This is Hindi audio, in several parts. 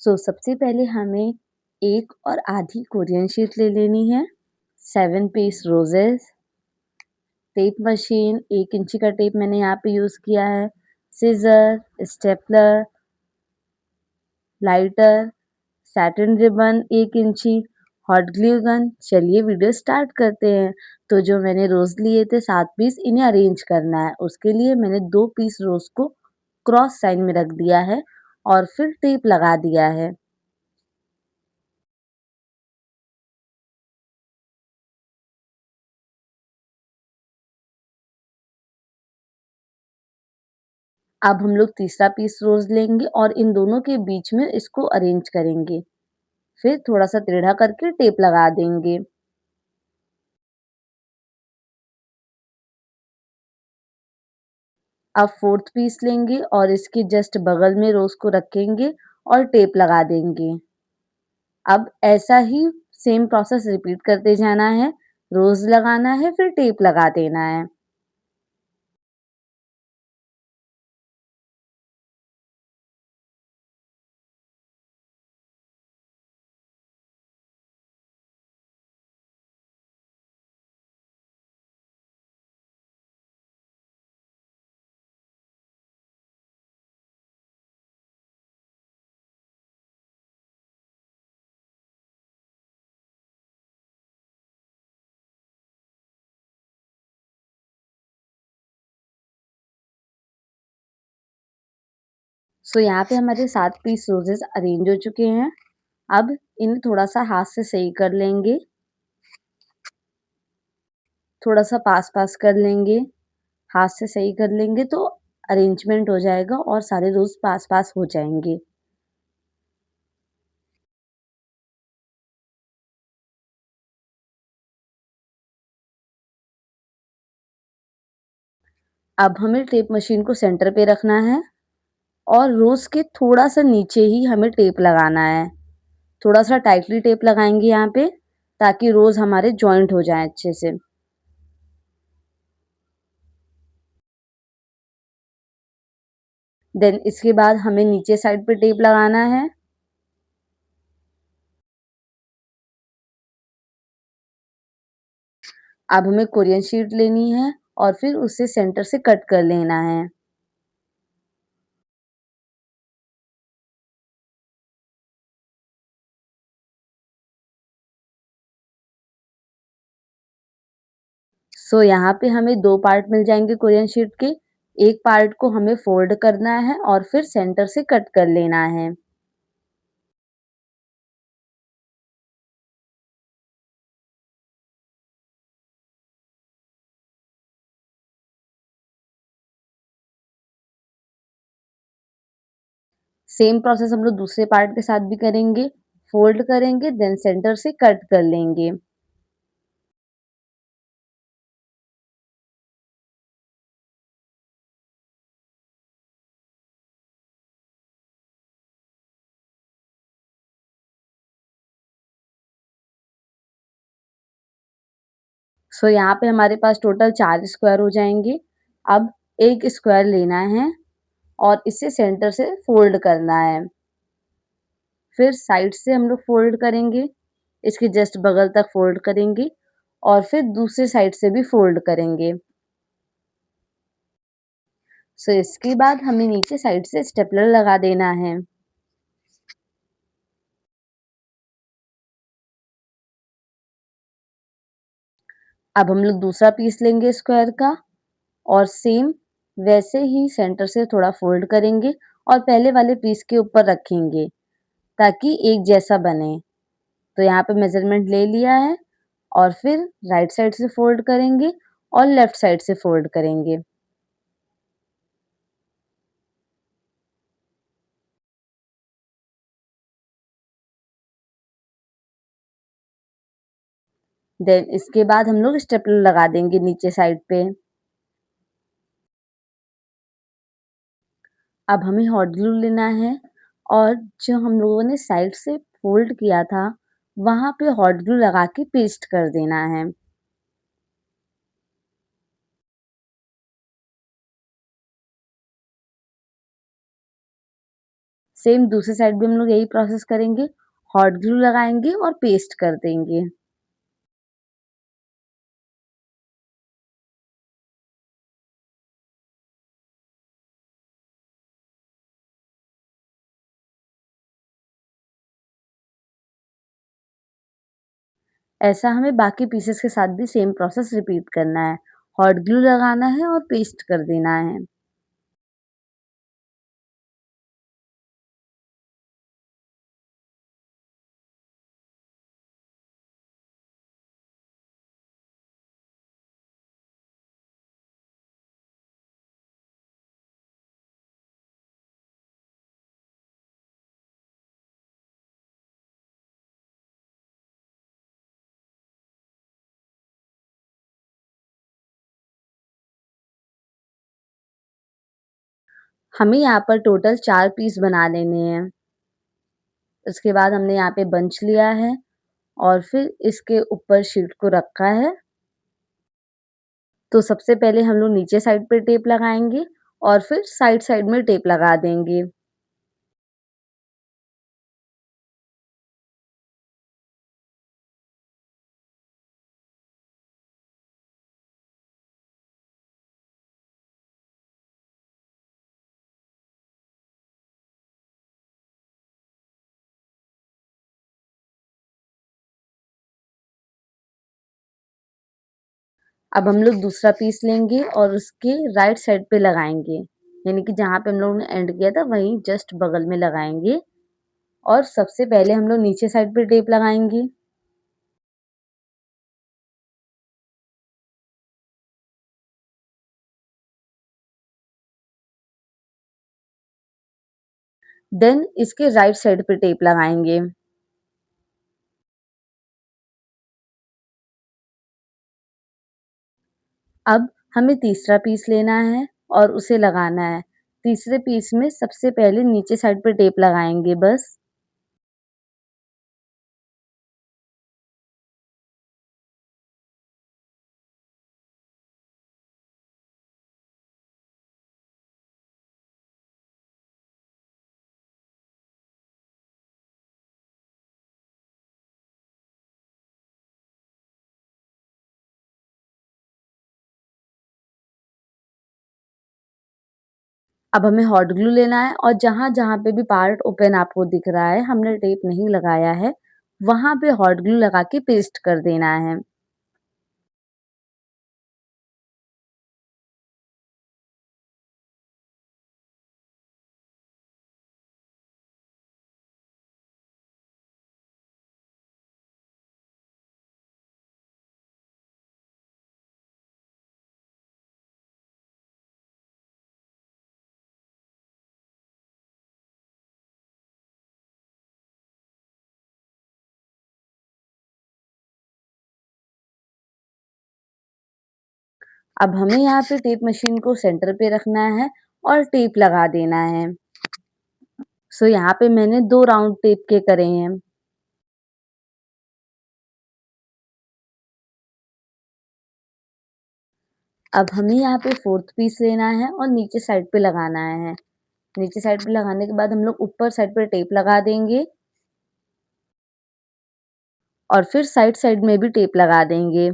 सबसे पहले हमें 1 और आधी कोरियन शीट ले लेनी है, 7 पीस रोज़ेज़, टेप मशीन 1 इंची का टेप मैंने यहाँ पे यूज़ किया है, scissor, stapler, lighter, satin ribbon 1 इंची, हॉट ग्लू गन। चलिए वीडियो स्टार्ट करते हैं। तो जो मैंने रोज़ लिए थे 7 पीस इन्हें अरेंज करना है। उसके लिए मैंने 2 पीस रोज़ को क्रॉस साइन में रख दिया है और फिर टेप लगा दिया है। अब हम लोग तीसरा पीस रोज़ लेंगे और इन दोनों के बीच में इसको अरेंज करेंगे। फिर थोड़ा-सा टेढ़ा करके टेप लगा देंगे। अब 4th पीस लेंगे और इसके जस्ट बगल में रोज़ को रखेंगे और टेप लगा देंगे। अब ऐसा ही सेम प्रोसेस रिपीट करते जाना है। रोज़ लगाना है फिर टेप लगा देना है। यहाँ पे हमारे 7 पीस रोज़ेज़ अरेंज हो चुके हैं। अब इन्हें थोड़ा-सा हाथ से सही कर लेंगे। थोड़ा-सा पास-पास कर लेंगे। हाथ से सही कर लेंगे तो अरेंजमेंट हो जाएगा और सारे रोज़ पास-पास हो जाएँगे। अब हमें टेप मशीन को सेंटर पे रखना है और रोज़ के थोड़ा-सा नीचे ही हमें टेप लगाना है। थोड़ा-सा टाइटली टेप लगाएँगे यहाँ पे ताकि रोज़ हमारे जॉइंट हो जाएँ अच्छे से। देन इसके बाद हमें नीचे साइड पे टेप लगाना है। अब हमें कोरियन शीट लेनी है और फिर उसे सेंटर से कट कर लेना है। यहाँ पे हमें 2 पार्ट मिल जाएँगे कोरियन शीट के। एक पार्ट को हमें फ़ोल्ड करना है और फिर सेंटर से कट कर लेना है। सेम प्रोसेस हम लोग दूसरे पार्ट के साथ भी करेंगे। फ़ोल्ड करेंगे देन सेंटर से कट कर लेंगे। यहाँ पे हमारे पास टोटल 4 स्क्वायर हो जाएँगे। अब एक स्क्वायर लेना है और इसे सेंटर से फ़ोल्ड करना है। फिर साइड से हम लोग फ़ोल्ड करेंगे, इसके जस्ट बगल तक फ़ोल्ड करेंगे और फिर दूसरी साइड से भी फ़ोल्ड करेंगे। इसके बाद हमें नीचे साइड से स्टेपलर लगा देना है। अब हम लोग दूसरा पीस लेंगे स्क्वायर का और सेम वैसे ही सेंटर से थोड़ा फ़ोल्ड करेंगे और पहले वाले पीस के ऊपर रखेंगे ताकि एक जैसा बने। तो यहाँ पे मेज़रमेंट ले लिया है और फिर राइट साइड से फ़ोल्ड करेंगे और लेफ्ट साइड से फ़ोल्ड करेंगे। देन इसके बाद हम लोग स्टेपलर लगा देंगे नीचे साइड पे। अब हमें हॉट ग्लू लेना है और जो हम लोगों ने साइड से फ़ोल्ड किया था, वहाँ पे हॉट ग्लू लगा के पेस्ट कर देना है। सेम दूसरी साइड भी हम लोग यही प्रोसेस करेंगे, हॉट ग्लू लगाएँगे और पेस्ट कर देंगे। ऐसा हमें बाकी पीसेस के साथ भी सेम प्रोसेस रिपीट करना है। हॉट ग्लू लगाना है और पेस्ट कर देना है। हमें यहाँ पर टोटल 4 पीस बना लेने हैं। उसके बाद हमने यहाँ पे बंच लिया है और फिर इसके ऊपर शीट को रखा है। तो सबसे पहले हम लोग नीचे साइड पे टेप लगाएँगे और फिर साइड-साइड में टेप लगा देंगे। अब हम लोग दूसरा पीस लेंगे और उसके राइट साइड पे लगाएँगे। यानी कि जहाँ पे हम लोगों ने एंड किया था वहीं जस्ट बगल में लगाएँगे और सबसे पहले हम लोग नीचे साइड पे टेप लगाएँगे। देन इसके राइट साइड पे टेप लगाएँगे। अब हमें तीसरा पीस लेना है और उसे लगाना है। तीसरे पीस में सबसे पहले नीचे साइड पे टेप लगाएँगे बस। अब हमें हॉट ग्लू लेना है और जहाँ-जहाँ पे भी पार्ट ओपन आपको दिख रहा है, हमने टेप नहीं लगाया है, वहाँ पे हॉट ग्लू लगा के पेस्ट कर देना है। अब हमें यहाँ पे टेप मशीन को सेंटर पे रखना है और टेप लगा देना है। सो यहाँ पे मैंने 2 राउंड टेप के करे हैं। अब हमें यहाँ पे 4th पीस लेना है और नीचे साइड पे लगाना है। नीचे साइड पे लगाने के बाद हम लोग ऊपर साइड पे टेप लगा देंगे और फिर साइड-साइड में भी टेप लगा देंगे।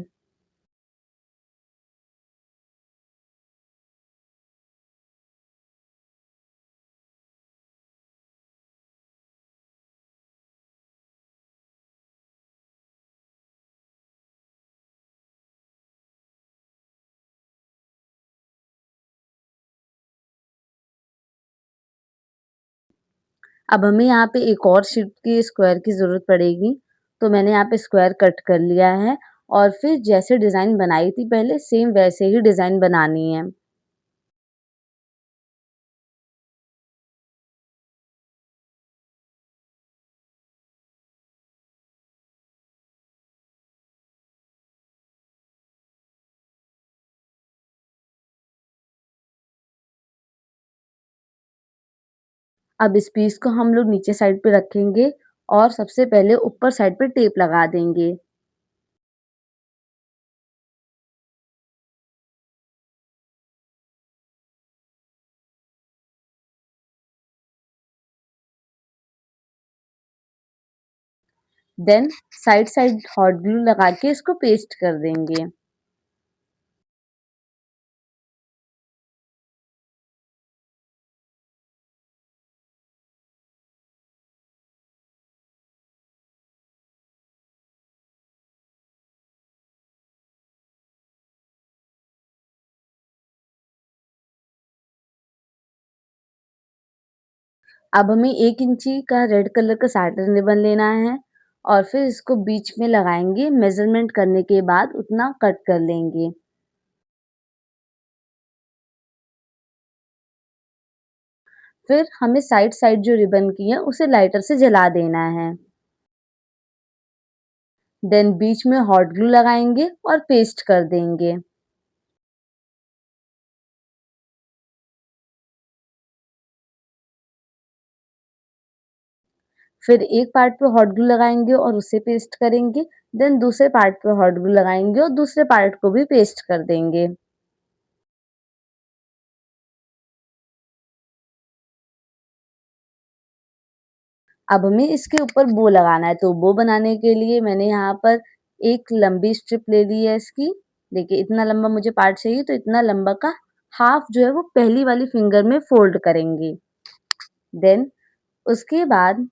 अब हमें यहाँ पे एक और शीट की स्क्वायर की ज़रूरत पड़ेगी, तो मैंने यहाँ पे स्क्वायर कट कर लिया है और फिर जैसे डिज़ाइन बनाई थी पहले सेम वैसे ही डिज़ाइन बनानी है। अब इस पीस को हम लोग नीचे साइड पे रखेंगे और सबसे पहले ऊपर साइड पे टेप लगा देंगे। Then side side hot glue लगा के इसको पेस्ट कर देंगे। अब हमें 1 इंची का रेड कलर का सैटिन रिबन लेना है और फिर इसको बीच में लगाएँगे, मेज़रमेंट करने के बाद उतना कट कर लेंगे। फिर हमें साइड-साइड जो रिबन की है उसे लाइटर से जला देना है। देन बीच में हॉट ग्लू लगाएँगे और पेस्ट कर देंगे। फिर एक पार्ट पे हॉट ग्लू लगाएँगे और उसे पेस्ट करेंगे, देन दूसरे पार्ट पे हॉट ग्लू लगाएँगे और दूसरे पार्ट को भी पेस्ट कर देंगे। अब हमें इसके ऊपर बो लगाना है, तो बो बनाने के लिए मैंने यहाँ पर एक लंबी स्ट्रिप ले ली है इसकी। देखिए इतना लंबा मुझे पार्ट चाहिए तो इतना लंबा का हाफ जो है वो पहली वाली फिंगर में फ़ोल्ड करेंगे। देन उसके बाद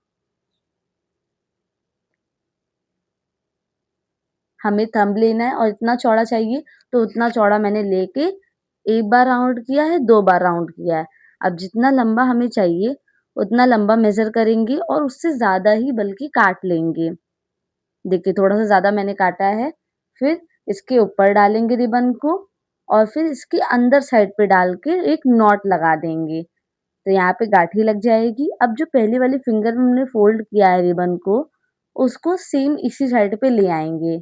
हमें थंब लेना है और इतना चौड़ा चाहिए तो उतना चौड़ा मैंने लेके 1 बार राउंड किया है, 2 बार राउंड किया है। अब जितना लंबा हमें चाहिए उतना लंबा मेज़र करेंगे और उससे ज़्यादा ही बल्कि काट लेंगे। देखिए थोड़ा-सा ज़्यादा मैंने काटा है, फिर इसके ऊपर डालेंगे रिबन को और फिर इसके अंदर साइड पे डाल के एक नॉट लगा देंगे। तो यहाँ पे गाँठी लग जाएगी। अब जो पहली वाली फिंगर में हमने फ़ोल्ड किया है रिबन को, उसको सेम इसी साइड पे ले आएँगे।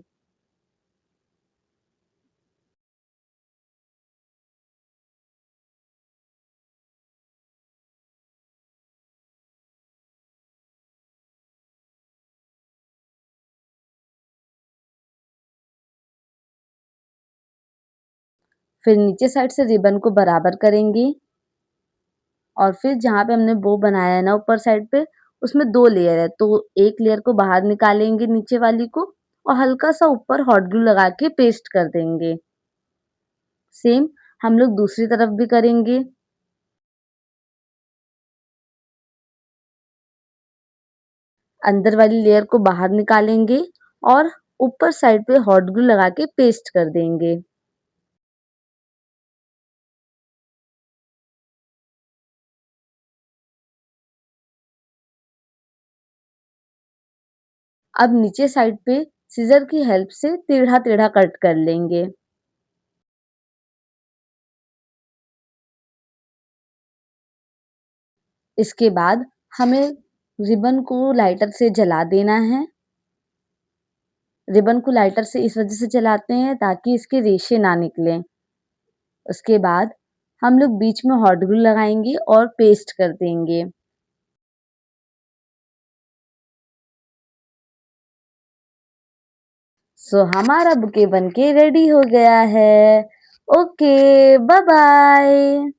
फिर नीचे साइड से रिबन को बराबर करेंगे और फिर जहाँ पे हमने बो बनाया है ना ऊपर साइड पे, उसमें 2 लेयर है, तो एक लेयर को बाहर निकालेंगे नीचे वाली को और हल्का-सा ऊपर हॉट ग्लू लगा के पेस्ट कर देंगे। सेम हम लोग दूसरी तरफ भी करेंगे। अंदर वाली लेयर को बाहर निकालेंगे और ऊपर साइड पे हॉट ग्लू लगा के पेस्ट कर देंगे। अब नीचे साइड पे सीज़र की हेल्प से टेढ़ा-टेढ़ा कट कर लेंगे। इसके बाद हमें रिबन को लाइटर से जला देना है। रिबन को लाइटर से इस वजह से जलाते हैं ताकि इसके रेशे ना निकलें। उसके बाद हम लोग बीच में हॉट ग्लू लगाएँगे और पेस्ट कर देंगे। सो हमारा बुके बनके रेडी हो गया है। Okay, bye bye.